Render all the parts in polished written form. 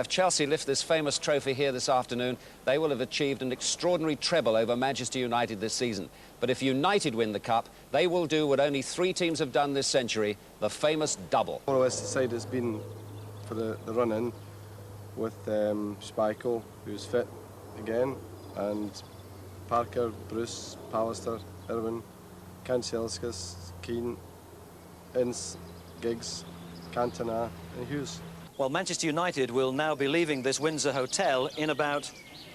If Chelsea lift this famous trophy here this afternoon, they will have achieved an extraordinary treble over Manchester United this season. But if United win the Cup, they will do what only 3 teams have done this century, the famous double. One of us side has been for the run-in with Schmeichel, who's fit again, and Parker, Bruce, Pallister, Irwin, Kanchelskis, Keane, Ince, Giggs, Cantona and Hughes. Well, Manchester United will now be leaving this Windsor hotel in about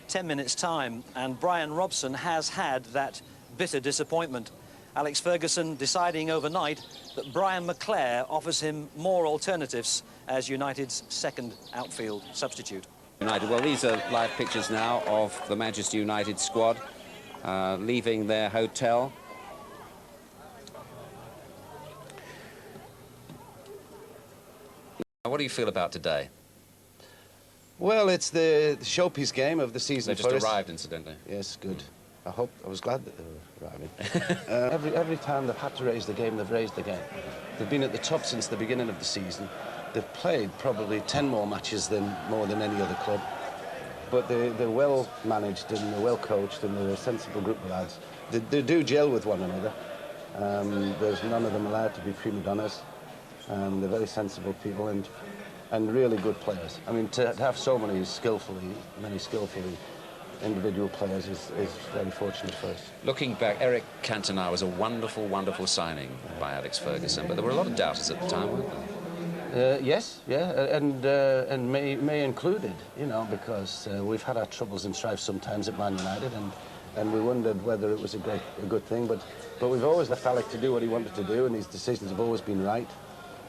10 minutes' time, and Brian Robson has had that bitter disappointment. Alex Ferguson deciding overnight that Brian McClair offers him more alternatives as United's second outfield substitute. United, well, these are live pictures now of the Manchester United squad leaving their hotel. What do you feel about today? Well, it's the showpiece game of the season. They just arrived, incidentally. Yes, good. I was glad that they were arriving. Every time they've had to raise the game, they've raised the game. They've been at the top since the beginning of the season. They've played probably 10 more matches more than any other club. But they're well managed and they're well coached and they're a sensible group of lads. They do gel with one another. There's none of them allowed to be prima donnas. They're very sensible people and really good players. I mean, to have so many skillfully individual players is very fortunate for us. Looking back, Eric Cantona was a wonderful, wonderful signing by Alex Ferguson, but there were a lot of doubters at the time, weren't there? Yes, yeah, and May included, you know, because we've had our troubles and strife sometimes at Man United, and we wondered whether it was a good thing, but we've always left Alex to do what he wanted to do, and his decisions have always been right.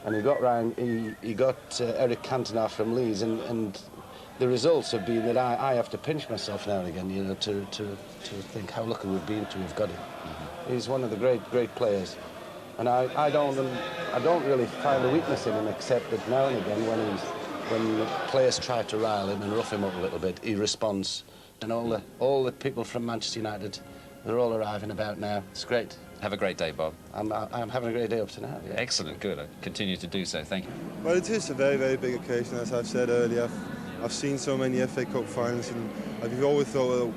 And he got Eric Cantona from Leeds, and the results have been that I have to pinch myself now and again, you know, to think how lucky we've been to have got him. He's one of the great players, and I don't really find a weakness in him, except that now and again when the players try to rile him and rough him up a little bit, he responds. And all the people from Manchester United, they're all arriving about now. It's great. Have a great day, Bob. I'm having a great day up to now. Yeah. Excellent, good. I continue to do so. Thank you. Well, it is a very, very big occasion, as I've said earlier. I've seen so many FA Cup finals, and I've always thought, well,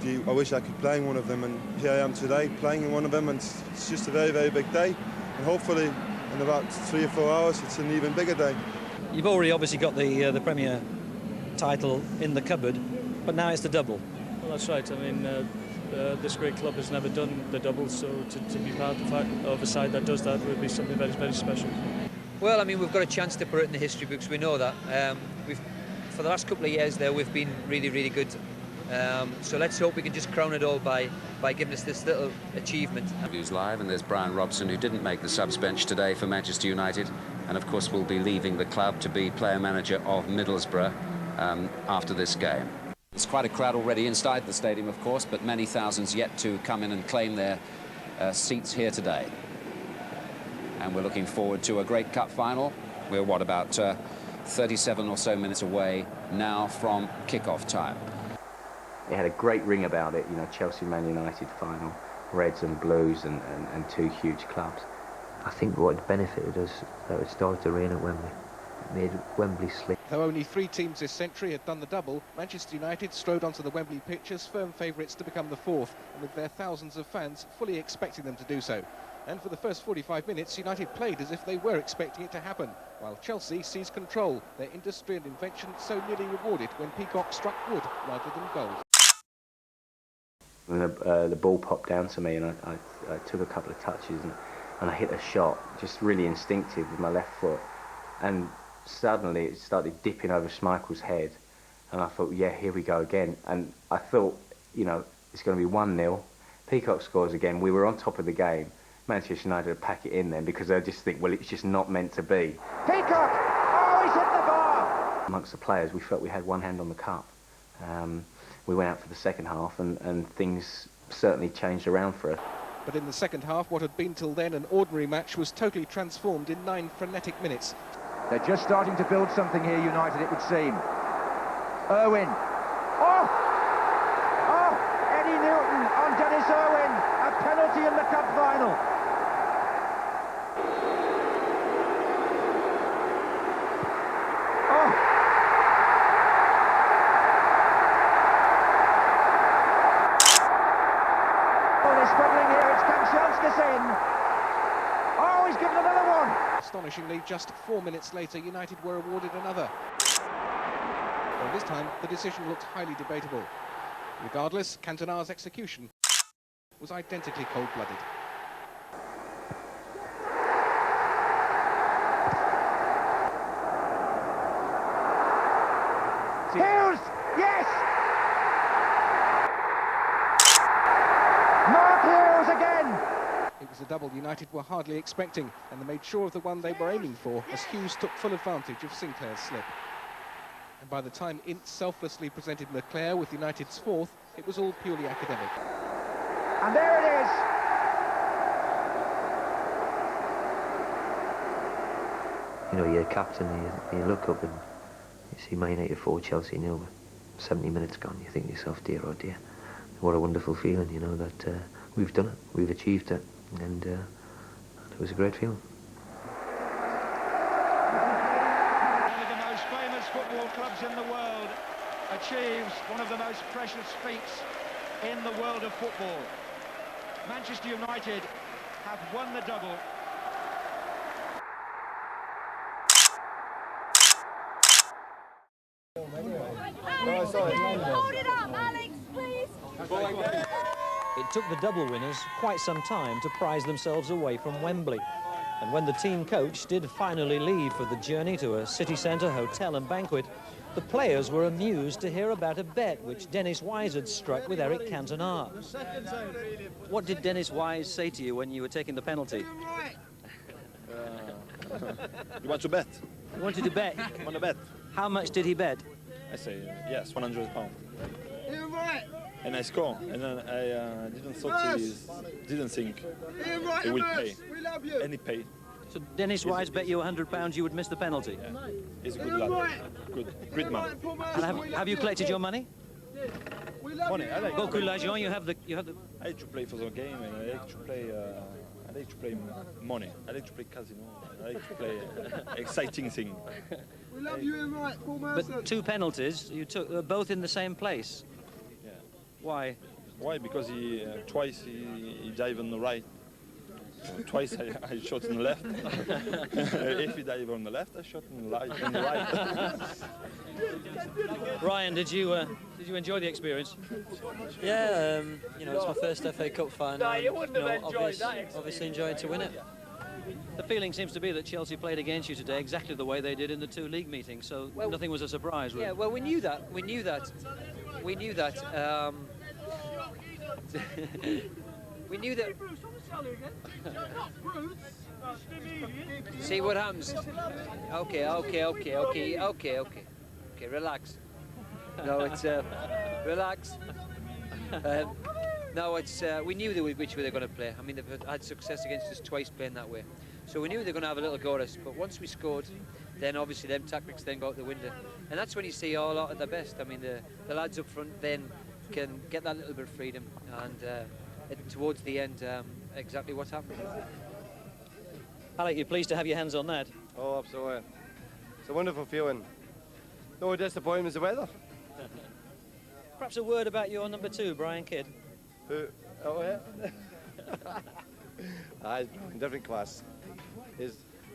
gee, I wish I could play in one of them, and here I am today playing in one of them, and it's just a very, very big day. And hopefully, in about 3 or 4 hours, it's an even bigger day. You've already obviously got the Premier title in the cupboard, but now it's the double. Well, that's right. I mean, this great club has never done the double, so to be part of a side that does that would be something very, very special. Well, I mean, we've got a chance to put it in the history books. We know that. For the last couple of years there, we've been really, really good. So let's hope we can just crown it all by giving us this little achievement. Interviews live, and there's Brian Robson, who didn't make the subs bench today for Manchester United, and of course will be leaving the club to be player-manager of Middlesbrough after this game. There's quite a crowd already inside the stadium, of course, but many thousands yet to come in and claim their seats here today. And we're looking forward to a great cup final. We're, what, about 37 or so minutes away now from kick-off time. It had a great ring about it, you know, Chelsea-Man United final, Reds and Blues and 2 huge clubs. I think what benefited us, that it started to rain at Wembley. It made Wembley slip. Though only 3 teams this century had done the double, Manchester United strode onto the Wembley pitch as firm favourites to become the 4th, and with their thousands of fans fully expecting them to do so. And for the first 45 minutes, United played as if they were expecting it to happen, while Chelsea seized control, their industry and invention so nearly rewarded when Peacock struck wood rather than goal. And the ball popped down to me, and I took a couple of touches, and I hit a shot, just really instinctive with my left foot, and suddenly it started dipping over Schmeichel's head, and I thought, yeah, here we go again. And I thought, you know, it's going to be 1-0. Peacock scores again. We were on top of the game. Manchester United would pack it in then, because they just think, well, it's just not meant to be. Peacock! Oh, he's hit the bar! Amongst the players, we felt we had one hand on the cup. We went out for the second half, and things certainly changed around for us. But in the second half, what had been till then an ordinary match was totally transformed in 9 frenetic minutes. They're just starting to build something here, United, it would seem. Irwin. Oh! Oh! Eddie Newton on Dennis Irwin. A penalty in the cup final. Oh! astonishingly, just 4 minutes later, United were awarded another. Well, this time, the decision looked highly debatable. Regardless, Cantona's execution was identically cold-blooded. Hughes! Yes! Mark Hughes again! It was a double United were hardly expecting, and they made sure of the one they were aiming for as Hughes took full advantage of Sinclair's slip. And by the time Ince selflessly presented Leclerc with United's fourth, it was all purely academic. And there it is! You know, you're a captain, you look up and you see Man United 4, Chelsea 0, 70 minutes gone, you think to yourself, dear oh dear, what a wonderful feeling, you know, that we've done it, we've achieved it, and it was a great feeling. One of the most famous football clubs in the world achieves one of the most precious feats in the world of football. Manchester United have won the double. Hold it up, Alex, please. It took the double winners quite some time to prize themselves away from Wembley. And when the team coach did finally leave for the journey to a city centre hotel and banquet, the players were amused to hear about a bet which Dennis Wise had struck with Eric Cantona. What did Dennis Wise say to you when you were taking the penalty? You want to bet? You wanted to bet? I want to bet. How much did he bet? I say, yes, £100. And I score, and then I didn't think he will pay, and he paid. So Dennis Wise bet you £100 you would miss the penalty? Yeah. He's a good lad, great man. And have you collected your money? Money, I like. Beaucoup l'argent, you have the. I like to play for the game, and I like to play money. I like to play casino. I like to play exciting thing. We love you in right, But two penalties, you took both in the same place. Yeah. Why? Why? Because twice he dived on the right. So twice I shot on the left. If he dived on the left, I shot on the right. Ryan, did you enjoy the experience? Yeah, you know, it's my first FA Cup final. Obviously enjoyed to win it. The feeling seems to be that Chelsea played against you today exactly the way they did in the two league meetings, so nothing was a surprise, really. Yeah, well, we knew that. We knew that. We knew that. See what happens. Okay. Relax. No, it's relax. No, it's we knew which way they're going to play. I mean, they've had success against us twice playing that way, so we knew they're going to have a little go at us. But once we scored, then obviously them tactics then go out the window, and that's when you see all out at their best. I mean, the lads up front then can get that little bit of freedom, and towards the end, exactly what happened. Alec, you're pleased to have your hands on that? Oh, absolutely. It's a wonderful feeling. No disappointment is the weather. Perhaps a word about your number 2, Brian Kidd. Who? Oh, yeah. He's in different class.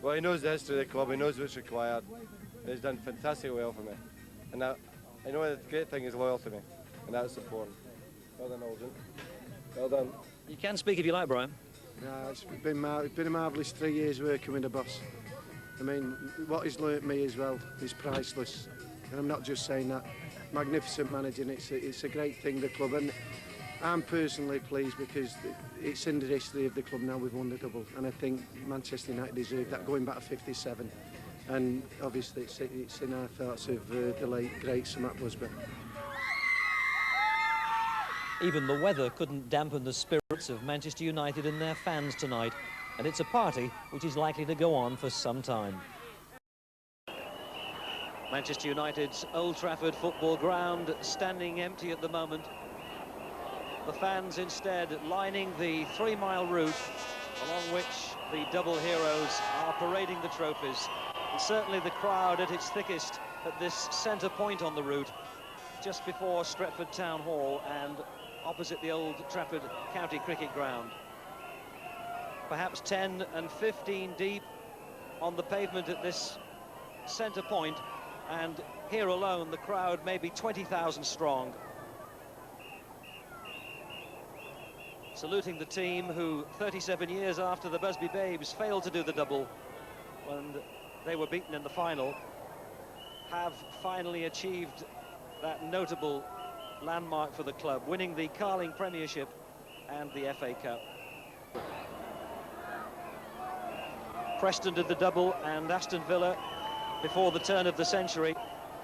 Well, he knows the history of the club, he knows what's required. He's done fantastically well for me. And I know the great thing is loyal to me, and that's important. Well done, Alden. Well done. You can speak if you like, Brian. It's been a marvellous 3 years working with the boss. I mean, what he's learnt me as well is priceless. And I'm not just saying that. Magnificent managing, it's a great thing, the club. And I'm personally pleased because it's in the history of the club now we've won the double. And I think Manchester United deserve that, going back to 57. And obviously it's in our thoughts of the late, great Sir Matt Busby. Even the weather couldn't dampen the spirits of Manchester United and their fans tonight. And it's a party which is likely to go on for some time. Manchester United's Old Trafford football ground standing empty at the moment. The fans instead lining the 3-mile route along which the double heroes are parading the trophies. And certainly the crowd at its thickest at this centre point on the route, just before Stretford Town Hall and opposite the Old Trafford County Cricket Ground. Perhaps 10 and 15 deep, on the pavement at this centre point, and here alone the crowd may be 20,000 strong, saluting the team who 37 years after the Busby Babes failed to do the double when they were beaten in the final, have finally achieved that notable landmark for the club, winning the Carling Premiership and the FA Cup. Preston did the double, and Aston Villa before the turn of the century.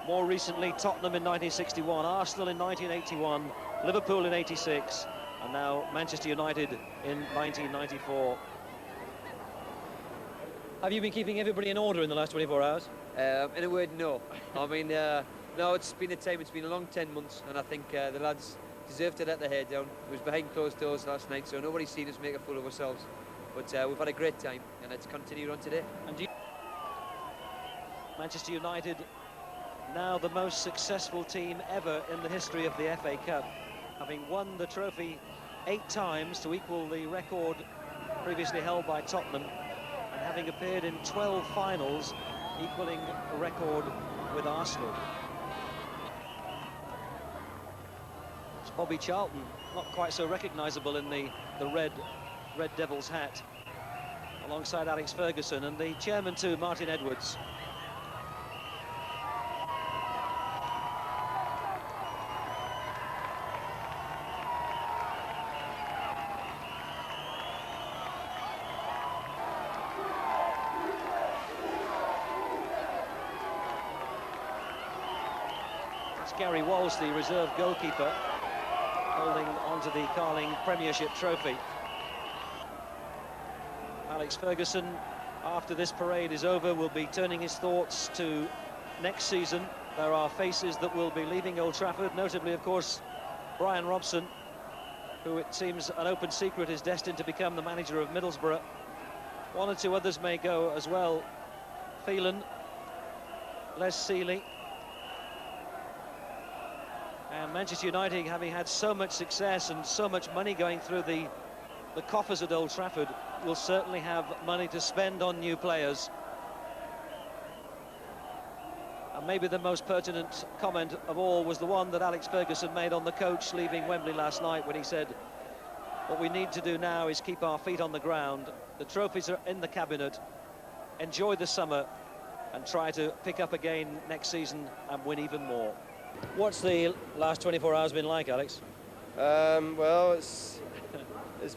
More recently, Tottenham in 1961, Arsenal in 1981, Liverpool in 86, and now Manchester United in 1994. Have you been keeping everybody in order in the last 24 hours? In a word, no. I mean, no, it's been a time, it's been a long 10 months, and I think the lads deserve to let their head down. It was behind closed doors last night, so nobody's seen us make a fool of ourselves. But we've had a great time, and it's continued on today. And Manchester United, now the most successful team ever in the history of the FA Cup, having won the trophy 8 times to equal the record previously held by Tottenham, and having appeared in 12 finals, equaling a record with Arsenal. It's Bobby Charlton, not quite so recognisable in the Red Devils hat, alongside Alex Ferguson, and the chairman too, Martin Edwards. It's Gary Walsh, the reserve goalkeeper, holding onto the Carling Premiership trophy. Alex Ferguson, after this parade is over, will be turning his thoughts to next season. There are faces that will be leaving Old Trafford, notably, of course, Brian Robson, who it seems an open secret is destined to become the manager of Middlesbrough. 1 or 2 others may go as well. Phelan, Les Seeley. And Manchester United, having had so much success and so much money going through the coffers at Old Trafford, will certainly have money to spend on new players. And maybe the most pertinent comment of all was the one that Alex Ferguson made on the coach leaving Wembley last night, when he said, what we need to do now is keep our feet on the ground. The trophies are in the cabinet. Enjoy the summer and try to pick up again next season and win even more. What's the last 24 hours been like, Alex? Well, it's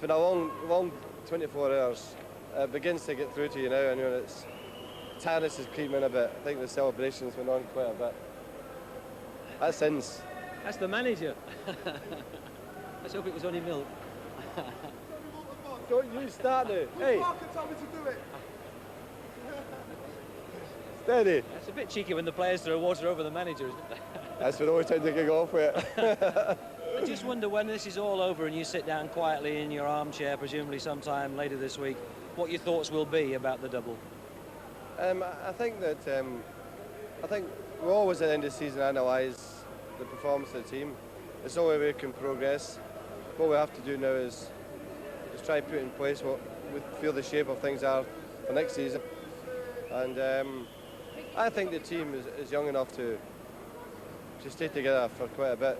been a long 24 hours. It begins to get through to you now, and it's tiredness is creeping in a bit. I think the celebrations went on quite a bit. That's sins. That's the manager. Let's hope it was only milk. Don't you start now. Hey. Told me to do it. Steady. It's a bit cheeky when the players throw water over the manager, isn't it? That's what always tend to kick off with it. I just wonder, when this is all over and you sit down quietly in your armchair, presumably sometime later this week, what your thoughts will be about the double. I think we always at the end of the season analyse the performance of the team. It's the only way we can progress. What we have to do now is try to put in place what we feel the shape of things are for next season. And I think the team is young enough to stay together for quite a bit.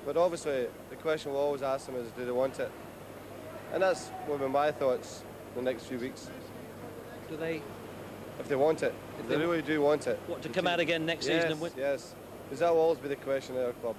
But obviously, the question we'll always ask them is, do they want it? And that's what will be my thoughts in the next few weeks. Do they? If they want it. If they really do want it. What, to come out again next season and win? Yes, because that will always be the question at our club.